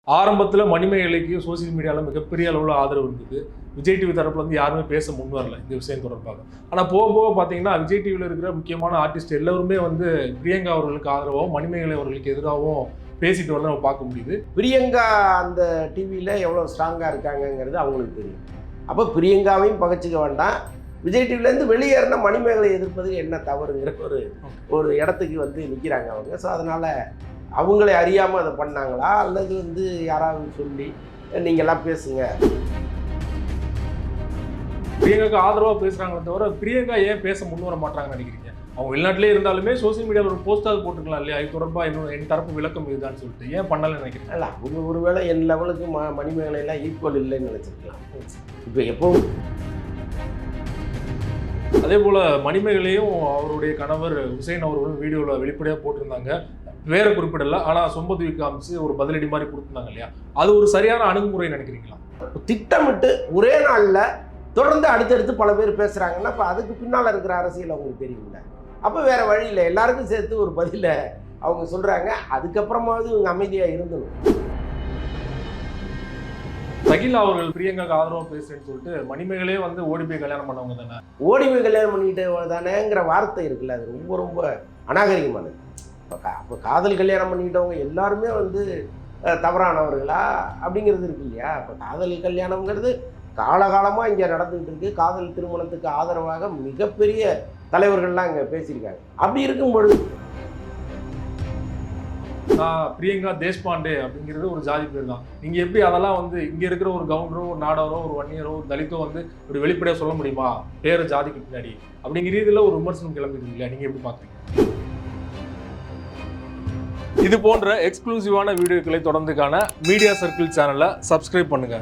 ஆரம்பத்துல மணிமேகலைக்கு சோசியல் மீடியால மிகப்பெரிய அளவுல ஆதரவு இருந்தது. விஜய் டிவி தரப்புல இருந்து யாருமே பேச முன் வரல இந்த விஷயம் தொடர்பாக. ஆனா போக போக பார்த்தீங்கன்னா, விஜய் டிவில இருக்கிற முக்கியமான ஆர்டிஸ்ட் எல்லாருமே பிரியங்கா அவர்களுக்கு ஆதரவாவும், மணிமேகலை அவர்களுக்கு எதிராகவும் பேசிட்டு வரத நம்ம பார்க்க முடியுது. பிரியங்கா அந்த டிவியில் எவ்வளோ ஸ்ட்ராங்காக இருக்காங்கங்கிறது அவங்களுக்கு தெரியும். அப்போ பிரியங்காவையும் பகச்சிக்க வேண்டாம். விஜய் டிவிலேருந்து வெளியேறின மணிமேகலை எதிர்ப்பது என்ன தவறுங்கிற ஒரு இடத்துக்கு நிற்கிறாங்க அவங்க. ஸோ அதனால் அவங்களே அறியாமல் அதை பண்ணாங்களா, அல்லது யாராவது சொல்லி நீங்கள்லாம் பேசுங்க. பிரியங்காக்கு ஆதரவாக பேசுறாங்களே தவிர, பிரியங்கா ஏன் பேச முன் வர மாட்டாங்கன்னு நினைக்கிறீங்க? அவங்க வெளிநாட்டிலே இருந்தாலுமே சோசியல் மீடியாவில் ஒரு போஸ்டாவது போட்டுக்கலாம் இல்லையா? இது தொடர்பாக என் தரப்பு விளக்கம் இதுதான் சொல்லிட்டு ஏன் பண்ணலன்னு நினைக்கிறேன். இல்லை, அவங்க ஒருவேளை என் லெவலுக்கு மணிமேகலையெல்லாம் ஈக்குவல் இல்லைன்னு நினச்சிருக்கலாம். இப்போ எப்போவும் அதே போல் மணிமேகலையும் அவருடைய கணவர் ஹுசைன் அவர்களும் வீடியோவில் வெளிப்படையாக போட்டிருந்தாங்க. வேற குறிப்பிடல, ஆனால் சொம்பதுவி காமிச்சு ஒரு பதிலடி மாதிரி கொடுத்துருந்தாங்க இல்லையா? அது ஒரு சரியான அணுகுமுறை நினைக்கிறீங்களா? திட்டமிட்டு ஒரே நாளில் தொடர்ந்து அடுத்தடுத்து பல பேர் பேசுகிறாங்கன்னா அப்போ அதுக்கு பின்னால் இருக்கிற அரசியல் அவங்களுக்கு தெரியும்ல. அப்போ வேறு வழி இல்லை, எல்லாருக்கும் சேர்த்து ஒரு பதிலை அவங்க சொல்கிறாங்க. அதுக்கப்புறமாவது இவங்க அமைதியாக இருந்தணும். சகிலா அவர்கள் பிரியங்காக்கு ஆதரவாக பேசுறேன்னு சொல்லிட்டு மணிமேகலே ஓடி போய் கல்யாணம் பண்ணவங்க தானே. ஓடி போய் கல்யாணம் பண்ணிக்கிட்டு தானேங்கிற வார்த்தை இருக்குல்ல, அது ரொம்ப ரொம்ப அநாகரிகமானது. அப்போ காதல் கல்யாணம் பண்ணிக்கிட்டவங்க எல்லாருமே தவறானவர்களா அப்படிங்கிறது இருக்கு இல்லையா? இப்போ காதல் கல்யாணம்ங்கிறது காலகாலமாக இங்கே நடந்துகிட்டு இருக்கு. காதல் திருமணத்துக்கு ஆதரவாக மிகப்பெரிய தலைவர்கள்லாம் இங்கே பேசியிருக்காங்க. அப்படி இருக்கும் பொழுது பிரியங்கா தேஷ்பாண்டே அப்படிங்கிறது ஒரு ஜாதி பேர் தான். நீங்க எப்படி அதெல்லாம் இங்க இருக்கிற ஒரு கவுண்டரோ, ஒரு நாடாரோ, ஒரு வன்னியரோ, ஒரு தலித்தோ ஒரு வெளிப்படையா சொல்ல முடியுமா பேர ஜாதிக்கு பின்னாடி அப்படிங்கிற ரீதியில ஒரு விமர்சனம் கிளம்பிடுது இல்லையா? நீங்க எப்படி பாக்குறீங்க? இது போன்ற எக்ஸ்க்ளூசிவான வீடியோக்களை தொடர்ந்து காண மீடியா சர்க்கிள் சேனலை சப்ஸ்கிரைப் பண்ணுங்க.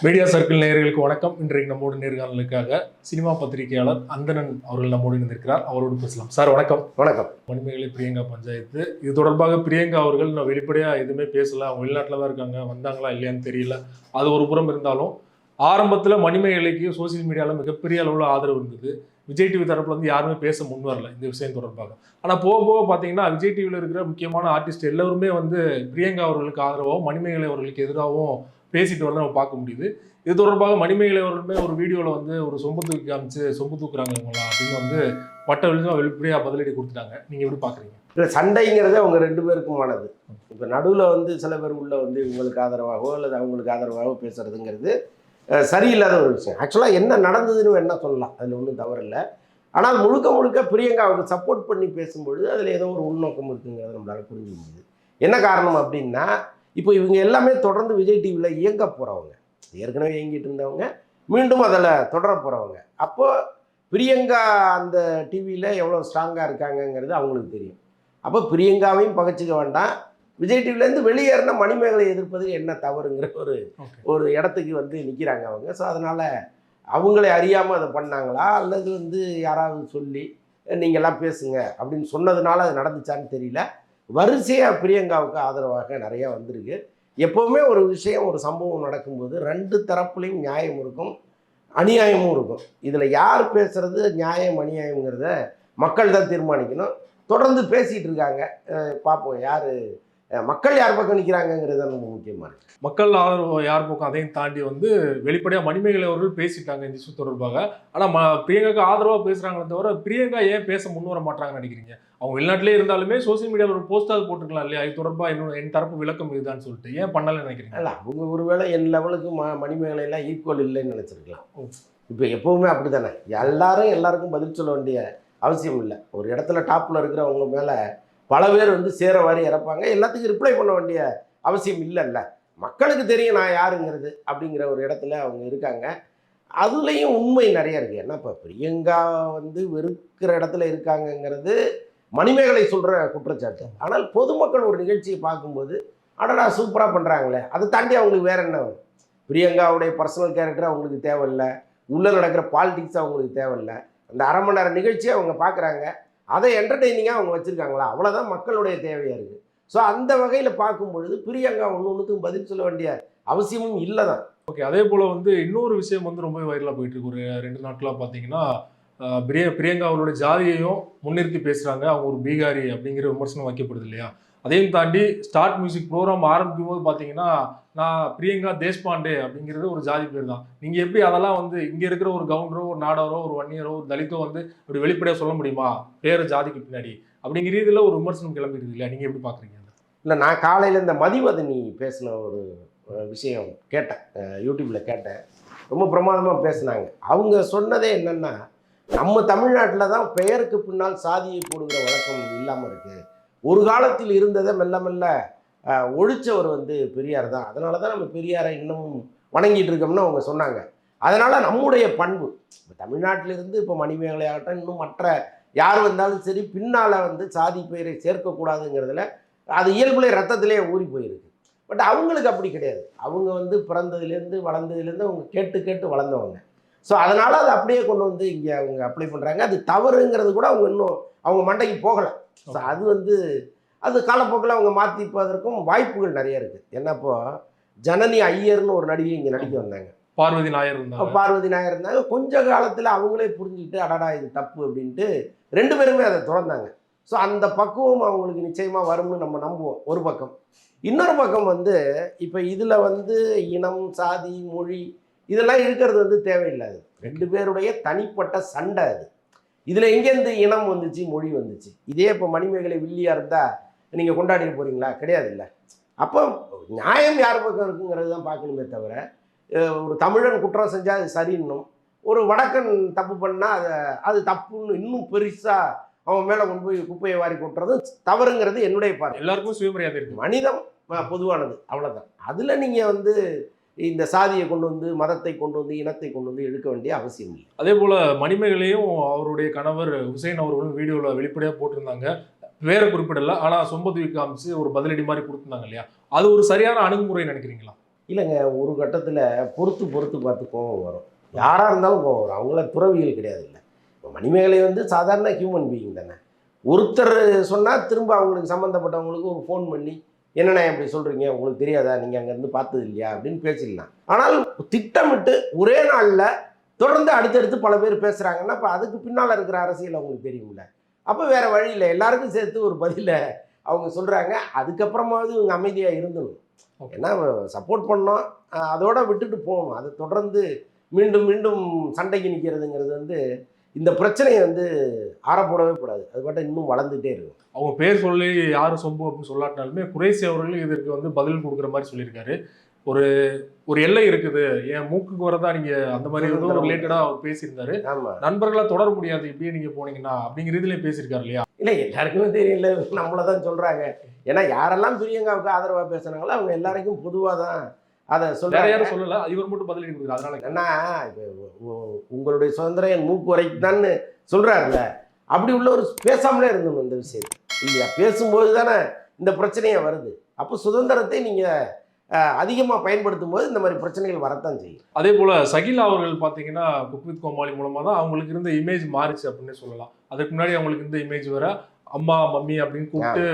மீடியா சர்க்கிள் நேயர்களுக்கு வணக்கம். இன்றைக்கு நம்மோடு நேர்காணலுக்காக சினிமா பத்திரிகையாளர் அந்தணன் அவர்கள் நம்மோடு இணைந்திருக்கிறார். அவரோடு பேசலாம். சார் வணக்கம். வணக்கம். மணிமேகலை பிரியங்கா பஞ்சாயத்து, இது தொடர்பாக பிரியங்கா அவர்கள் நான் வெளிப்படையாக எதுவுமே பேசல, அவங்க வெளிநாட்டில் தான் இருக்காங்க, வந்தாங்களா இல்லையான்னு தெரியல. அது ஒரு புறம் இருந்தாலும் ஆரம்பத்தில் மணிமேகலைக்கு சோசியல் மீடியாவில் மிகப்பெரிய அளவில் ஆதரவு இருந்தது. விஜய் டிவி தரப்புல யாருமே பேச முன் வரல இந்த விஷயம் தொடர்பாக. ஆனால் போக போக பார்த்தீங்கன்னா, விஜய் டிவியில் இருக்கிற முக்கியமான ஆர்டிஸ்ட் எல்லாருமே பிரியங்கா அவர்களுக்கு ஆதரவாகவும், மணிமேகலை அவர்களுக்கு எதிராகவும் பேசிட்டு வரத நம்ம பார்க்க முடியுது. இது தொடர்பாக மணிமேகலை அவர்களுமே ஒரு வீடியோவில் ஒரு சொம்பு தூக்கி காமிச்சு சொம்பு தூக்குறாங்க இவங்களாம் அப்படின்னு பட்ட வெளிச்சமாக வெளிப்படையாக பதிலடி கொடுத்துட்டாங்க. நீங்கள் எப்படி பார்க்குறீங்க? இல்லை, சண்டைங்கிறது அவங்க ரெண்டு பேருக்குமானது. இப்போ நடுவில் சில பேர் உள்ள இவங்களுக்கு ஆதரவாகவோ அல்லது அவங்களுக்கு ஆதரவாகவோ பேசுறதுங்கிறது சரியில்லாத ஒரு விஷயம். ஆக்சுவலாக என்ன நடந்ததுன்னு என்ன சொல்லலாம், அதில் ஒன்றும் தவறில்லை. ஆனால் முழுக்க முழுக்க பிரியங்காவுக்கு சப்போர்ட் பண்ணி பேசும்பொழுது அதில் ஏதோ ஒரு உள்நோக்கம் இருக்குங்கிறத நம்மளால் புரிஞ்சுக்க முடியுது. என்ன காரணம் அப்படின்னா, இப்போ இவங்க எல்லாமே தொடர்ந்து விஜய் டிவியில் இயங்க போகிறவங்க, ஏற்கனவே இயங்கிட்டு இருந்தவங்க, மீண்டும் அதில் தொடர போகிறவங்க. அப்போ பிரியங்கா அந்த டிவியில் எவ்வளோ ஸ்ட்ராங்காக இருக்காங்கங்கிறது அவங்களுக்கு தெரியும். அப்போ பிரியங்காவையும் பகச்சிக்க வேண்டாம். விஜய் டிவிலேருந்து வெளியேறின மணிமேகலை எதிர்ப்பது என்ன தவறுங்கிற ஒரு இடத்துக்கு நிற்கிறாங்க அவங்க. ஸோ அதனால் அவங்களே அறியாமல் அதை பண்ணாங்களா, அல்லது யாராவது சொல்லி நீங்கள்லாம் பேசுங்க அப்படின்னு சொன்னதுனால அது நடந்துச்சான்னு தெரியல. வரிசையாக பிரியங்காவுக்கு ஆதரவாக நிறையா வந்திருக்கு. எப்போவுமே ஒரு விஷயம், ஒரு சம்பவம் நடக்கும்போது ரெண்டு தரப்புலையும் நியாயம் இருக்கும், அநியாயமும் இருக்கும். இதில் யார் பேசுகிறது நியாயம் அநியாயங்கிறத மக்கள் தான் தீர்மானிக்கணும். தொடர்ந்து பேசிகிட்டு இருக்காங்க. பார்ப்போம் யார் மக்கள் யார் பக்கம் நிற்கிறாங்கங்கிறது ரொம்ப முக்கியமாக இருக்குது. மக்கள் ஆதரவு யார் பக்கம் அதையும் தாண்டி வெளிப்படையாக மணிமேகலை அவர்கள் பேசிட்டாங்க இந்த இஷ்யூ தொடர்பாக. ஆனால் பிரியங்காக்கு ஆதரவாக பேசுகிறாங்களே தவிர, பிரியங்கா ஏன் பேச முன் வர மாட்டாங்கன்னு நினைக்கிறீங்க? அவங்க வெளிநாட்டிலே இருந்தாலுமே சோசியல் மீடியாவில் ஒரு போஸ்டாவது போட்டுருக்கலாம் இல்லையா? இது தொடர்பாக என் தரப்பு விளக்கம் இதுதான் சொல்லிட்டு ஏன் பண்ணலன்னு நினைக்கிறீங்க? இல்லை, அவங்க ஒருவேளை என் லெவலுக்கு மணிமேகலையெல்லாம் ஈக்குவல் இல்லைன்னு நினச்சிருக்கலாம். இப்போ எப்போவுமே அப்படி தானே, எல்லாருக்கும் பதில் சொல்ல வேண்டிய அவசியம் இல்லை. ஒரு இடத்துல டாப்பில் இருக்கிறவங்க மேலே பல பேர் சேர வாரி இறப்பாங்க. எல்லாத்துக்கும் ரிப்ளை பண்ண வேண்டிய அவசியம் இல்லைல்ல. மக்களுக்கு தெரியும் நான் யாருங்கிறது அப்படிங்கிற ஒரு இடத்துல அவங்க இருக்காங்க. அதுலேயும் உண்மை நிறைய இருக்குது. ஏன்னா இப்போ பிரியங்கா வெறுக்கிற இடத்துல இருக்காங்கங்கிறது மணிமேகலை சொல்கிற குற்றச்சாட்டு. ஆனால் பொதுமக்கள் ஒரு நிகழ்ச்சியை பார்க்கும்போது அடடா சூப்பராக பண்ணுறாங்களே, அதை தாண்டி அவங்களுக்கு வேறு என்ன வரும்? பிரியங்காவுடைய பர்சனல் கேரக்டர் அவங்களுக்கு தேவையில்லை, உள்ளே நடக்கிற பாலிடிக்ஸ் அவங்களுக்கு தேவையில்லை. அந்த அரை மணி நேர நிகழ்ச்சியை அவங்க பார்க்குறாங்க, அதை என்டர்டெய்னிங்காக அவங்க வச்சுருக்காங்களா, அவ்வளோதான் மக்களுடைய தேவையாக இருக்குது. ஸோ அந்த வகையில் பார்க்கும் பொழுது பிரியங்கா ஒன்றுக்கும் பதில் சொல்ல வேண்டிய அவசியமும் இல்லை தான். ஓகே. அதே போல் இன்னொரு விஷயம் ரொம்ப வைரலாக போயிட்டு இருக்கு. ஒரு 2 நாட்களாக பார்த்தீங்கன்னா, பிரியங்கா அவருடைய ஜாதியையும் முன்னிறுத்தி பேசுறாங்க, அவங்க ஒரு பீகாரி அப்படிங்கிற விமர்சனம் வைக்கப்படுது இல்லையா? அதையும் தாண்டி ஸ்டார்ட் மியூசிக் ப்ரோக்ராம் ஆரம்பிக்கும் போது பார்த்தீங்கன்னா, நான் பிரியங்கா தேஷ்பாண்டே அப்படிங்கிறது ஒரு ஜாதி பேர் தான். நீங்க எப்படி அதெல்லாம் வந்து இங்க இருக்கிற ஒரு கவுண்டரோ, ஒரு நாடாரோ, ஒரு வன்னியரோ, ஒரு தலித்தோ வந்து அப்படி வெளிப்படையா சொல்ல முடியுமா? பேரு ஜாதிக்கு பின்னாடி அப்படிங்கிற இதுல ஒரு விமர்சனம் கிளம்பிடுது இல்லையா? நீங்க எப்படி பாக்குறீங்க? இல்லை, நான் காலையில் இந்த மதிவதனி பேசின ஒரு விஷயம் கேட்டேன், யூடியூப்பில் கேட்டேன். ரொம்ப பிரமாதமாக பேசுனாங்க. அவங்க சொன்னதே என்னென்னா, நம்ம தமிழ்நாட்டில் தான் பெயருக்கு பின்னால் சாதியை போடுகிற வழக்கம் இல்லாமல் இருக்குது. ஒரு காலத்தில் இருந்ததை மெல்ல மெல்ல ஒழிச்சவர் வந்து பெரியார் தான். அதனால தான் நம்ம பெரியாரை இன்னமும் வணங்கிட்டு இருக்கோம்னு அவங்க சொன்னாங்க. அதனால் நம்முடைய பண்பு இப்போ தமிழ்நாட்டிலிருந்து இப்போ மணிமேகலை ஆகட்டும், இன்னும் மற்ற யார் வந்தாலும் சரி, பின்னால் வந்து சாதி பெயரை சேர்க்கக்கூடாதுங்கிறதுல அது இயல்புலே ரத்தத்திலே ஊறி போயிருக்கு. பட் அவங்களுக்கு அப்படி கிடையாது. அவங்க வந்து பிறந்ததுலேருந்து வளர்ந்ததுலேருந்து அவங்க கேட்டு கேட்டு வளர்ந்தவங்க. ஸோ அதனால் அதை அப்படியே கொண்டு வந்து இங்கே அவங்க அப்ளை பண்ணுறாங்க. அது தவறுங்கிறது கூட அவங்க இன்னும் அவங்க மண்டைக்கு போகலை. ஸோ அது வந்து அது காலப்போக்கில் அவங்க மாற்றிப்பதற்கும் வாய்ப்புகள் நிறைய இருக்குது. ஏன்னா இப்போ ஜனனி ஐயர்னு ஒரு நடிகை இங்கே நடிக்க வந்தாங்க. பார்வதி நாயர் இருந்தாங்க. பார்வதி நாயர் இருந்தாங்க. கொஞ்ச காலத்தில் அவங்களே புரிஞ்சுக்கிட்டு அடடா இது தப்பு அப்படின்ட்டு 2 பேருமே அதை தொடர்ந்தாங்க. ஸோ அந்த பக்குவம் அவங்களுக்கு நிச்சயமாக வரும்னு நம்ம நம்புவோம் ஒரு பக்கம். இன்னொரு பக்கம் வந்து இப்போ இதில் வந்து இனம், சாதி, மொழி இதெல்லாம் இருக்கிறது வந்து தேவையில்லாது. 2 பேருடைய தனிப்பட்ட சண்டை அது. இதில் எங்கேருந்து இனம் வந்துச்சு, மொழி வந்துச்சு? இதே இப்போ மணிமேகலை வில்லியாக இருந்தால் நீங்கள் கொண்டாடிட போகிறீங்களா? கிடையாது இல்லை. அப்போ நியாயம் யார் பக்கம் இருக்குங்கிறது தான் பார்க்கணுமே தவிர, ஒரு தமிழன் குற்றம் செஞ்சால் அது சரின்னும், ஒரு வடக்கன் தப்பு பண்ணால் அது தப்புன்னு இன்னும் பெருசாக அவன் மேலே கொண்டு போய் குப்பையை வாரி கொட்டுறது தவறுங்கிறது என்னுடைய பார்வை. எல்லாருக்கும் சுயமரியாதை இருக்குது. மனிதம் பொதுவானது, அவ்வளோதான். அதில் நீங்கள் வந்து இந்த சாதியை கொண்டு வந்து, மதத்தை கொண்டு வந்து, இனத்தை கொண்டு வந்து எடுக்க வேண்டிய அவசியம் இல்லை. அதே போல மணிமேகலையும் அவருடைய கணவர் ஹுசைன் அவர்களும் வீடியோவில் வெளிப்படையாக போட்டிருந்தாங்க. வேற குறிப்பிடல, ஆனால் சொம்பதுவி காமிச்சு ஒரு பதிலடி மாதிரி கொடுத்துருந்தாங்க இல்லையா? அது ஒரு சரியான அணுகுமுறை நினைக்கிறீங்களா? இல்லைங்க, ஒரு கட்டத்தில் பொறுத்து பார்த்து கோவம் வரும். யாராக இருந்தாலும் கோவம் வரும். அவங்கள துறவிகள் கிடையாது. இல்லை, இப்போ மணிமேகலை வந்து சாதாரண ஹியூமன் பீயிங் தானே. ஒருத்தர் சொன்னால் திரும்ப அவங்களுக்கு சம்மந்தப்பட்டவங்களுக்கு ஒரு ஃபோன் பண்ணி, என்னண்ணா இப்படி சொல்கிறீங்க, உங்களுக்கு தெரியாதா, நீங்கள் அங்கேருந்து பார்த்தது இல்லையா அப்படின்னு பேசிடலாம். ஆனால் திட்டமிட்டு ஒரே நாளில் தொடர்ந்து அடுத்தடுத்து பல பேர் பேசுகிறாங்கன்னா அப்போ அதுக்கு பின்னால் இருக்கிற அரசியல் அவங்களுக்கு தெரியும்ல. அப்போ வேறு வழி இல்லை, எல்லாருக்கும் சேர்த்து ஒரு பதிலை அவங்க சொல்கிறாங்க. அதுக்கப்புறமாவது இவங்க அமைதியாக இருந்தணும். ஏன்னா சப்போர்ட் பண்ணோம், அதோட விட்டுட்டு போகணும். அதை தொடர்ந்து மீண்டும் மீண்டும் சண்டைக்கு நிற்கிறதுங்கிறது வந்து இந்த பிரச்சனையை வந்து ஆறப்போடவே கூடாது. அது மட்டும் இன்னும் வளர்ந்துட்டே இருக்கும். அவங்க பேர் சொல்லி யாரும் சொம்பு அப்படின்னு சொல்லாட்டினாலுமே குறைசி அவர்கள் இதற்கு வந்து பதில் கொடுக்குற மாதிரி சொல்லியிருக்காரு. ஒரு ஒரு எல்லை இருக்குது, என் மூக்குக்கு வரதா நீங்க அந்த மாதிரி ஏதோ ரிலேட்டடா அவர் பேசியிருந்தாரு. நண்பர்களா தொடர முடியாது இப்படியே நீங்க போனீங்கன்னா அப்படிங்கிற இதுல பேசியிருக்காரு இல்லையா? இல்லை, எல்லாருக்குமே தெரியல, நம்மளை தான் சொல்றாங்க. ஏன்னா யாரெல்லாம் பிரியங்காவுக்கு ஆதரவா பேசுனாங்களோ அவங்க எல்லாருக்கும் பொதுவாக தான் அதை சொல்றாங்க. யாரும் சொல்லல, இவர் மட்டும் பதிலடி கொடுக்குறாரு. அதனால ஏன்னா உங்களுடைய சுதந்திரம் என் மூக்கு வரைக்கும் தான் சொல்றாருல்ல, அப்படி உள்ள ஒரு பேசாமலே இருந்தணும் இந்த விஷயத்தை இல்லையா? பேசும்போது தானே இந்த பிரச்சனையே வருது. அப்போ சுதந்திரத்தை நீங்க அதிகமாக பயன்படுத்தும் போது இந்த மாதிரி பிரச்சனைகள் வரத்தான் செய்யும். அதே போல சகிலா அவர்கள் பார்த்தீங்கன்னா குக் வித் கோமாளி மூலமா தான் அவங்களுக்கு இருந்த இமேஜ் மாறிச்சு அப்படின்னு சொல்லலாம். அதுக்கு முன்னாடி அவங்களுக்கு இருந்த இமேஜ் வேற, அம்மா மம்மி அப்படின்னு கூப்பிட்டு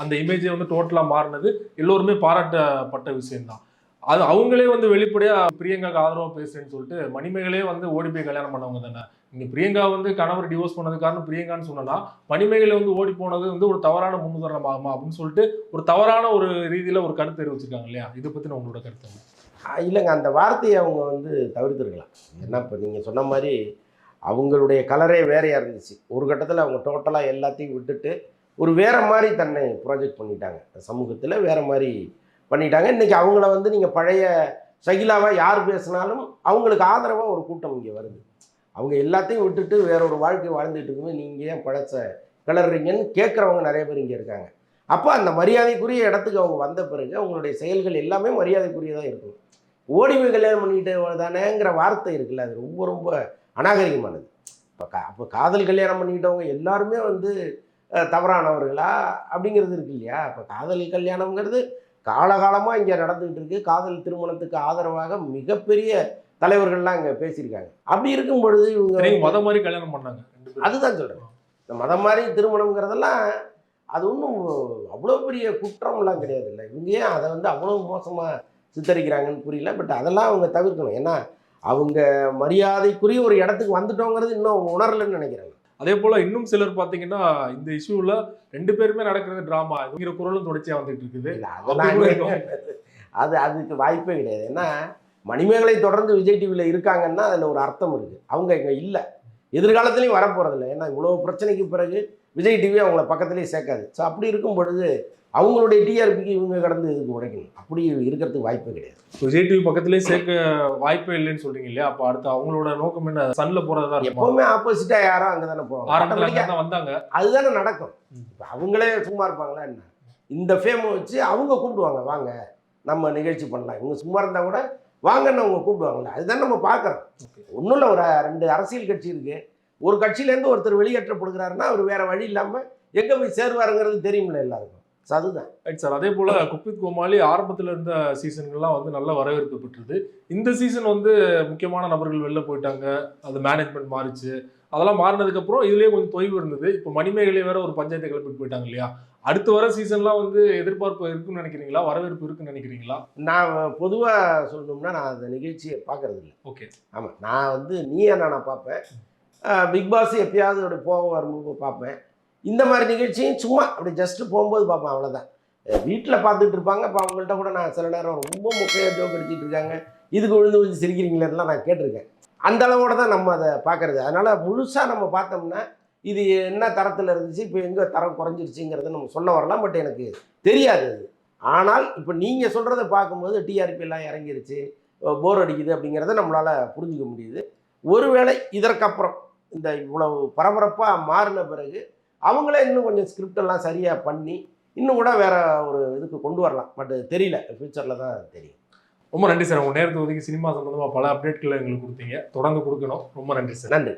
அந்த இமேஜை வந்து டோட்டலா மாறினது எல்லோருமே பாராட்டப்பட்ட விஷயம்தான். அது அவங்களே வந்து வெளிப்படையா பிரியங்காக்கு ஆதரவா பேசுறேன்னு சொல்லிட்டு மணிமேகலே வந்து ஓடி போய் கல்யாணம் பண்ணவங்க தானே. இங்க பிரியங்கா வந்து கணவர் டிவோர்ஸ் பண்ணது காரணம் பிரியங்கான்னு சொன்னா, மணிமேகலை வந்து ஓடி போனது வந்து ஒரு தவறான முன்னுதாரணம் ஆகுமா அப்படின்னு சொல்லிட்டு ஒரு தவறான ஒரு ரீதியில ஒரு கருத்து தெரிவிச்சிருக்காங்க இல்லையா? இதை பத்தி உங்களோட கருத்து? இல்லைங்க, அந்த வார்த்தையை அவங்க வந்து தவிர்த்துருக்கலாம். ஏன்னா இப்போ நீங்கள் சொன்ன மாதிரி அவங்களுடைய கலரே வேறையாக இருந்துச்சு. ஒரு கட்டத்தில் அவங்க டோட்டலாக எல்லாத்தையும் விட்டுட்டு ஒரு வேற மாதிரி தன்னை ப்ராஜெக்ட் பண்ணிட்டாங்க, சமூகத்தில் வேற மாதிரி பண்ணிட்டாங்க. இன்றைக்கி அவங்கள வந்து நீங்கள் பழைய சகிலாவாக யார் பேசினாலும் அவங்களுக்கு ஆதரவாக ஒரு கூட்டம் இங்கே வருது. அவங்க எல்லாத்தையும் விட்டுட்டு வேற ஒரு வாழ்க்கை வாழ்ந்துட்டு இருக்கும்போது நீங்கள் ஏன் பழச கிளறீங்கன்னு கேட்குறவங்க நிறைய பேர் இங்கே இருக்காங்க. அப்போ அந்த மரியாதைக்குரிய இடத்துக்கு அவங்க வந்த பிறகு அவங்களுடைய செயல்கள் எல்லாமே மரியாதைக்குரியதாக இருக்கும். ஓடி போய் கல்யாணம் பண்ணிட்டு தானேங்கிற வார்த்தை இருக்குல்ல, அது ரொம்ப ரொம்ப அநாகரிகமானது. அப்போ காதல் கல்யாணம் பண்ணிக்கிட்டவங்க எல்லாருமே வந்து தவறானவர்களா அப்படிங்கிறது இருக்கு இல்லையா? இப்போ காதல் கல்யாணம்ங்கிறது காலகாலமாக இங்கே நடந்துகிட்டு இருக்கு. காதல் திருமணத்துக்கு ஆதரவாக மிகப்பெரிய தலைவர்கள்லாம் இங்கே பேசியிருக்காங்க. அப்படி இருக்கும் பொழுது இவங்க மதம் மாதிரி கல்யாணம் பண்ணாங்க. அதுதான் சொல்கிறேன், இந்த மதம் மாதிரி திருமணங்கிறதெல்லாம் அது ஒன்றும் அவ்வளோ பெரிய குற்றம்லாம் கிடையாது இல்லை. இவங்க ஏன் அதை வந்து அவ்வளோ மோசமாக சித்தரிக்கிறாங்கன்னு புரியல. பட் அதெல்லாம் அவங்க தவிர்க்கணும். ஏன்னா அவங்க மரியாதைக்குரிய ஒரு இடத்துக்கு வந்துட்டோங்கிறது இன்னும் அவங்க உணரலன்னு நினைக்கிறேன். அதே போல இன்னும் சிலர் பாத்தீங்கன்னா இந்த இஷ்யூல 2 பேருமே நடக்கிறது டிராமா அப்படிங்கிற குரலும் தொடர்ச்சியா வந்துட்டு இருக்குது. இல்லை அதெல்லாம் அதுக்கு வாய்ப்பே கிடையாது. ஏன்னா மணிமேகலை தொடர்ந்து விஜய் டிவியில் இருக்காங்கன்னா அதில் ஒரு அர்த்தம் இருக்குது. அவங்க இங்கே இல்லை, எதிர்காலத்துலேயும் வரப்போகிறதில்ல. ஏன்னா இவ்வளோ பிரச்சனைக்கு பிறகு விஜய் டிவி அவங்கள பக்கத்துலேயே சேர்க்காது. ஸோ அப்படி இருக்கும் பொழுது அவங்களுடைய டிஆர்பிக்கு இவங்க கடந்து இதுக்கு உடைக்கணும். அப்படி இருக்கிறதுக்கு வாய்ப்பே கிடையாது. விஜய் டிவி பக்கத்துலேயே சேர்க்க வாய்ப்பே இல்லைன்னு சொல்றீங்க இல்லையா? அப்போ அடுத்து அவங்களோட நோக்கம் என்ன? சன்ல போறதா இருக்கும். எப்பவுமே ஆப்போசிட்டாக யாரோ அங்கே தானே போவாங்க. ஆரம்பத்துல வந்தாங்க, அதுதானே நடக்கும். இப்போ அவங்களே சும்மா இருப்பாங்களா என்ன? இந்த ஃபேமை வச்சு அவங்க கூப்பிடுவாங்க, வாங்க நம்ம நிகழ்ச்சி பண்ணலாம். இவங்க சும்மா இருந்தால் கூட வாங்கன்னு அவங்க கூப்பிடுவாங்கல்ல. அதுதான் நம்ம பார்க்குறோம். ஒன்றும் இல்லை, ஒரு 2 அரசியல் கட்சி இருக்குது. ஒரு கட்சியிலேருந்து ஒருத்தர் வெளியேற்றப்படுகிறாருன்னா அவர் வேற வழி இல்லாமல் எங்கே போய் சேருவாருங்கிறது தெரியுமில்ல எல்லாருக்கும். ஸோ அதுதான் ரைட் சார். அதே போல குக்வித் கோமாளி ஆரம்பத்தில் இருந்த சீசன்கள்லாம் வந்து நல்ல வரவேற்பு பெற்றது. இந்த சீசன் வந்து முக்கியமான நபர்கள் வெளில போயிட்டாங்க, அது மேனேஜ்மெண்ட் மாறிச்சு. அதெல்லாம் மாறினதுக்கப்புறம் இதுலேயே கொஞ்சம் தொய்வு இருந்தது. இப்போ மணிமேகலை வேற ஒரு பஞ்சாயத்தை கிளப்பிட்டு போயிட்டாங்க இல்லையா? அடுத்து வர சீசன்லாம் வந்து எதிர்பார்ப்பு இருக்குன்னு நினைக்கிறீங்களா? வரவேற்பு இருக்குன்னு நினைக்கிறீங்களா? நான் பொதுவாக சொல்லணும்னா நான் அந்த நிகழ்ச்சியை பார்க்கறது இல்லை. ஓகே. ஆமாம், நான் வந்து நீயா நான் பார்ப்பேன். பிக் பாஸ் எப்பயாவது அப்படி போக வரும்போது பார்ப்பேன். இந்த மாதிரி நிகழ்ச்சியும் சும்மா அப்படி ஜஸ்ட்டு போகும்போது பார்ப்பேன், அவ்வளோதான். வீட்டில் பார்த்துட்டு இருப்பாங்க. இப்போ அவங்கள்ட்ட கூட நான் சில நேரம் ரொம்ப முக்கிய ஜோக் அடிச்சிட்டு இருக்காங்க, இதுக்கு விழுந்து விழுந்து சிரிக்கிறீங்களேலாம் நான் கேட்டிருக்கேன். அந்த அளவோட தான் நம்ம அதை பார்க்குறது. அதனால் முழுசாக நம்ம பார்த்தோம்னா இது என்ன தரத்தில் இருந்துச்சு, இப்போ எங்கே தரம் குறைஞ்சிருச்சுங்கிறத நம்ம சொல்ல வரலாம். பட் எனக்கு தெரியாது அது. ஆனால் இப்போ நீங்கள் சொல்கிறத பார்க்கும்போது டிஆர்பி எல்லாம் இறங்கிருச்சு, போர் அடிக்குது அப்படிங்கிறத நம்மளால் புரிஞ்சுக்க முடியுது. ஒருவேளை இதற்கப்புறம் இந்த இவ்வளவு பரபரப்பாக மாறின பிறகு அவங்களே இன்னும் கொஞ்சம் ஸ்கிரிப்ட் எல்லாம் சரியாக பண்ணி இன்னும் கூட வேற ஒரு இதுக்கு கொண்டு வரலாம். பட் தெரியல, ஃபியூச்சரில் தான் தெரியும். ரொம்ப நன்றி சார். உங்கள் நேரத்தை ஒதுக்கி சினிமா சம்பந்தமாக பல அப்டேட்களை எங்களுக்கு கொடுத்தீங்க. தொடர்ந்து கொடுக்கணும். ரொம்ப நன்றி சார். நன்றி.